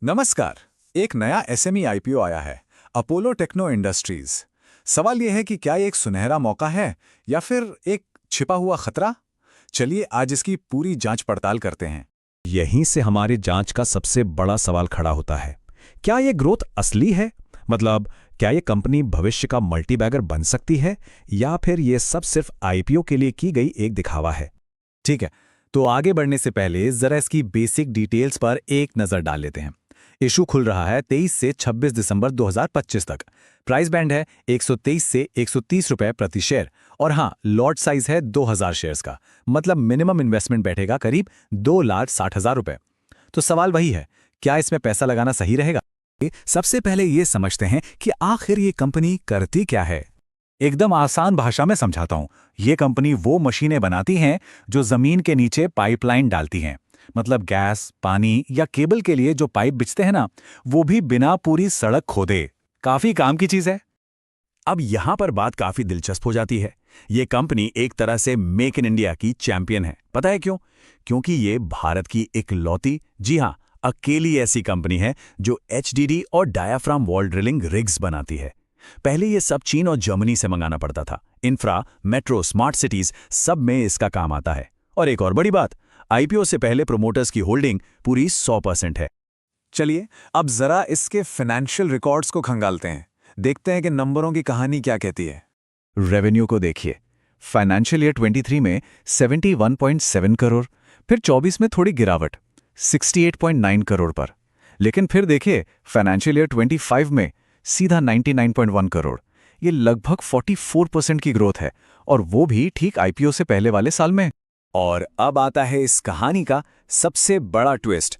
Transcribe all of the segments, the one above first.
नमस्कार। एक नया एसएमई आईपीओ आया है, अपोलो टेक्नो इंडस्ट्रीज। सवाल यह है कि क्या ये एक सुनहरा मौका है या फिर एक छिपा हुआ खतरा। चलिए आज इसकी पूरी जांच पड़ताल करते हैं। यहीं से हमारी जांच का सबसे बड़ा सवाल खड़ा होता है। क्या ये ग्रोथ असली है? मतलब क्या ये कंपनी भविष्य का मल्टीबैगर बन सकती है या फिर ये सब सिर्फ आईपीओ के लिए की गई एक दिखावा है? ठीक है, तो आगे बढ़ने से पहले जरा इसकी बेसिक डिटेल्स पर एक नजर डाल लेते हैं। इशू खुल रहा है 23 से 26 दिसंबर 2025 तक। प्राइस बैंड है 123 से 130 रुपए प्रति शेयर। और हाँ, लॉट साइज है 2000 शेयर्स का। मतलब मिनिमम इन्वेस्टमेंट बैठेगा करीब 2,60,000 रुपए। तो सवाल वही है, क्या इसमें पैसा लगाना सही रहेगा? सबसे पहले ये समझते हैं कि आखिर ये कंपनी करती क्या है। एकदम आसान भाषा में समझाता हूं। ये कंपनी वो मशीनें बनाती हैं जो जमीन के नीचे पाइपलाइन डालती हैं। मतलब गैस, पानी या केबल के लिए जो पाइप बिछते हैं ना, वो भी बिना पूरी सड़क खोदे। काफी काम की चीज है। अब यहां पर बात काफी दिलचस्प हो जाती है। ये कंपनी एक तरह से मेक इन इंडिया की चैंपियन है। पता है क्यों? क्योंकि ये भारत की इकलौती, जी हां, अकेली ऐसी कंपनी है जो एचडीडी और डायाफ्राम वॉल ड्रिलिंग रिग्स बनाती है। पहले ये सब चीन और जर्मनी से मंगाना पड़ता था। इंफ्रा, मेट्रो, स्मार्ट सिटीज सब में इसका काम आता है। और एक और बड़ी बात, आईपीओ से पहले प्रोमोटर्स की होल्डिंग पूरी 100% है। चलिए अब जरा इसके फाइनेंशियल रिकॉर्ड्स को खंगालते हैं। देखते हैं कि नंबरों की कहानी क्या कहती है। रेवेन्यू को देखिए। फाइनेंशियल ईयर 23 में 71.7 करोड़, फिर 24 में थोड़ी गिरावट 68.9 करोड़ पर। लेकिन फिर देखिए फाइनेंशियल ईयर 25 में सीधा 99.1 करोड़। ये लगभग 44% की ग्रोथ है, और वो भी ठीक आईपीओ से पहले वाले साल में। और अब आता है इस कहानी का सबसे बड़ा ट्विस्ट,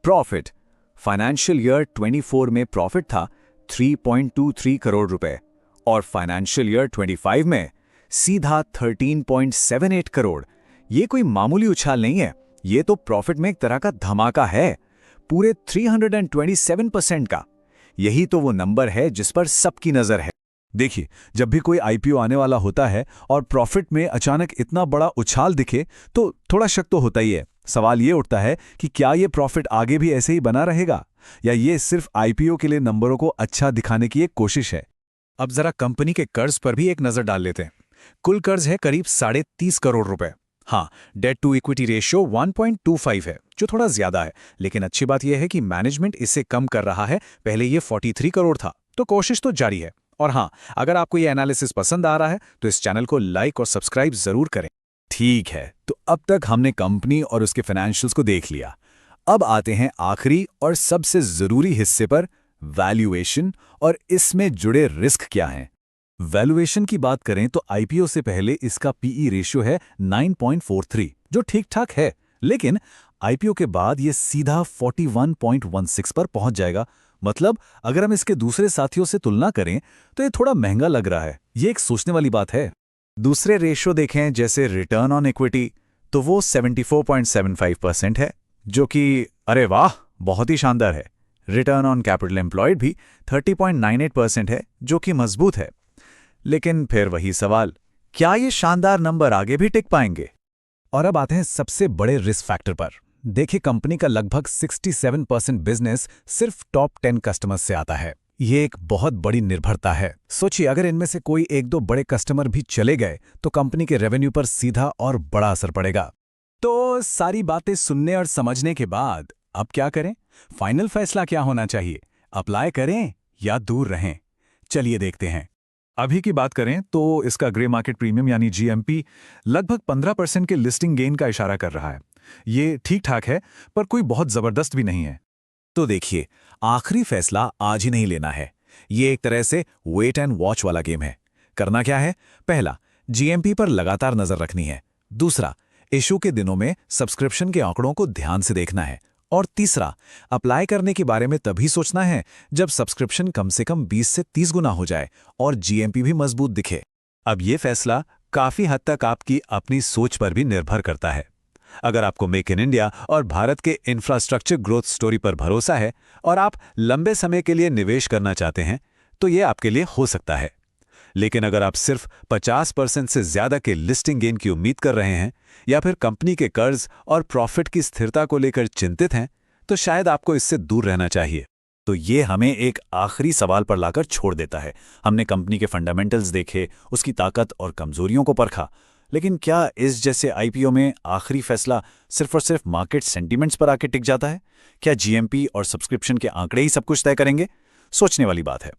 प्रॉफिट। फाइनेंशियल ईयर 24 में प्रॉफिट था 3.23 करोड़ रुपए और फाइनेंशियल ईयर 25 में सीधा 13.78 करोड़। ये कोई मामूली उछाल नहीं है, ये तो प्रॉफिट में एक तरह का धमाका है, पूरे 327% का। यही तो वो नंबर है जिस पर सबकी नजर है। देखिए, जब भी कोई आईपीओ आने वाला होता है और प्रॉफिट में अचानक इतना बड़ा उछाल दिखे तो थोड़ा शक तो होता ही है। सवाल ये उठता है कि क्या ये प्रॉफिट आगे भी ऐसे ही बना रहेगा या ये सिर्फ आईपीओ के लिए नंबरों को अच्छा दिखाने की एक कोशिश है। अब जरा कंपनी के कर्ज पर भी एक नजर डाल लेते हैं। कुल कर्ज है करीब 30.5 करोड़ रुपए। हाँ, डेट टू इक्विटी रेशियो 1.25 है, जो थोड़ा ज्यादा है। लेकिन अच्छी बात यह है कि मैनेजमेंट इसे कम कर रहा है। पहले ये 43 करोड़ था, तो कोशिश तो जारी है। और हाँ, अगर आपको ये एनालिसिस पसंद आ रहा है तो इस चैनल को लाइक और सब्सक्राइब जरूर करें। ठीक है, तो अब तक हमने कंपनी और उसके फाइनेंशियल्स को देख लिया। अब आते हैं आखिरी और सबसे जरूरी हिस्से पर, वैल्यूएशन और इसमें जुड़े रिस्क क्या हैं। वैल्यूएशन की बात करें तो आईपीओ से पहले इसका पीई रेशियो है 9.43, जो ठीक ठाक है। लेकिन आईपीओ के बाद ये सीधा 41.16 पर पहुंच जाएगा। मतलब अगर हम इसके दूसरे साथियों से तुलना करें तो ये थोड़ा महंगा लग रहा है। ये एक सोचने वाली बात है। दूसरे रेशियो देखें, जैसे रिटर्न ऑन इक्विटी, तो वो 74.75% है, जो कि अरे वाह, बहुत ही शानदार है। रिटर्न ऑन कैपिटल एम्प्लॉयड भी 30.98% है, जो कि मजबूत है। लेकिन फिर वही सवाल, क्या ये शानदार नंबर आगे भी टिक पाएंगे? और अब आते हैं सबसे बड़े रिस्क फैक्टर पर। देखिए, कंपनी का लगभग 67% बिजनेस सिर्फ टॉप 10 कस्टमर्स से आता है। ये एक बहुत बड़ी निर्भरता है। सोचिए, अगर इनमें से कोई एक दो बड़े कस्टमर भी चले गए तो कंपनी के रेवेन्यू पर सीधा और बड़ा असर पड़ेगा। तो सारी बातें सुनने और समझने के बाद अब क्या करें? फाइनल फैसला क्या होना चाहिए? अप्लाई करें या दूर रहें? चलिए देखते हैं। अभी की बात करें तो इसका ग्रे मार्केट प्रीमियम यानी जीएमपी लगभग 15% के लिस्टिंग गेन का इशारा कर रहा है। ये ठीक ठाक है, पर कोई बहुत जबरदस्त भी नहीं है। तो देखिए, आखिरी फैसला आज ही नहीं लेना है। ये एक तरह से वेट एंड वॉच वाला गेम है। करना क्या है? पहला, जीएमपी पर लगातार नजर रखनी है। दूसरा, इशू के दिनों में सब्सक्रिप्शन के आंकड़ों को ध्यान से देखना है। और तीसरा, अप्लाई करने के बारे में तभी सोचना है जब सब्सक्रिप्शन कम से कम 20 से 30 गुना हो जाए और जीएमपी भी मजबूत दिखे। अब ये फैसला काफी हद तक आपकी अपनी सोच पर भी निर्भर करता है। अगर आपको मेक इन इंडिया और भारत के इंफ्रास्ट्रक्चर ग्रोथ स्टोरी पर भरोसा है और आप लंबे समय के लिए निवेश करना चाहते हैं, तो ये आपके लिए हो सकता है। लेकिन अगर आप सिर्फ 50% से ज्यादा के लिस्टिंग गेन की उम्मीद कर रहे हैं या फिर कंपनी के कर्ज और प्रॉफिट की स्थिरता को लेकर चिंतित हैं, तो शायद आपको इससे दूर रहना चाहिए। तो ये हमें एक आखिरी सवाल पर लाकर छोड़ देता है। हमने कंपनी के फंडामेंटल्स देखे, उसकी ताकत और कमजोरियों को परखा, लेकिन क्या इस जैसे आईपीओ में आखिरी फैसला सिर्फ और सिर्फ मार्केट सेंटीमेंट्स पर आके टिक जाता है? क्या जीएमपी और सब्सक्रिप्शन के आंकड़े ही सब कुछ तय करेंगे? सोचने वाली बात है।